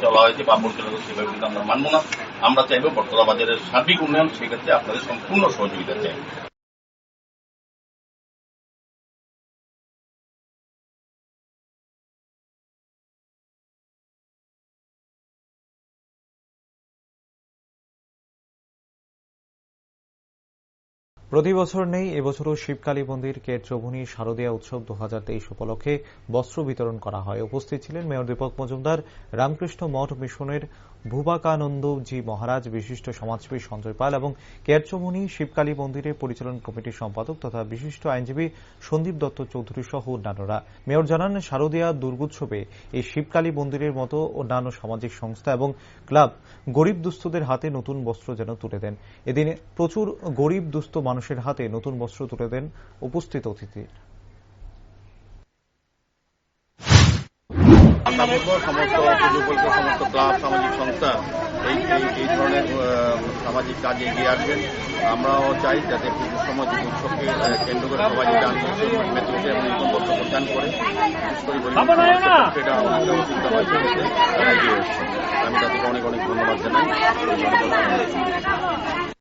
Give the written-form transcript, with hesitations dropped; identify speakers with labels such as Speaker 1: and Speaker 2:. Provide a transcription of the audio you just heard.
Speaker 1: চলা হয়েছে বা পরিচালিত সেভাবে কিন্তু আমরা মানব না। আমরা চাইব বটতলা বাজারের সার্বিক উন্নয়ন, সেক্ষেত্রে আপনাদের সম্পূর্ণ সহযোগিতা চাই।
Speaker 2: প্রতি বছর নেই, এবছরও শিবকালী মন্দির কেরচৌভুনী শারদীয়া উৎসব 2023 উপলক্ষে বস্ত্র বিতরণ করা হয়। উপস্থিত ছিলেন মেয়র দীপক মজুমদার, রামকৃষ্ণ মঠ মিশনের ভুবাকানন্দজি মহারাজ, বিশিষ্ট সমাজসেবী সঞ্জয় পাল এবং কেরচৌভুনী শিবকালী মন্দিরের পরিচালন কমিটির সম্পাদক তথা বিশিষ্ট আইনজীবী সন্দীপ দত্ত চৌধুরী সহ অন্যান্যরা। মেয়র জানান, শারদীয়া দুর্গোৎসবে এই শিবকালী মন্দিরের মতো অন্যান্য সামাজিক সংস্থা এবং ক্লাব গরিব দুস্থদের হাতে নতুন বস্ত্র যেন তুলে দেন। এদিন প্রচুর গরিব দুস্থ মানুষের হাতে নতুন বস্ত্র তুলে দেন উপস্থিত অতিথি।
Speaker 1: আশা করব সমস্ত সমস্ত ক্লাব, সামাজিক সংস্থা এই ধরনের সামাজিক কাজে এগিয়ে আসবেন। আমরাও চাই যাতে পুজোর সময় উৎসবকে কেন্দ্র করে সবাই মেতে উঠে এবং নতুন বস্ত্র প্রদান করে, বিশেষ করে সেটা অনেকটা অসুবিধা হয়েছে, এগিয়ে এসছে। আমি তাদেরকে অনেক অনেক ধন্যবাদ জানাই।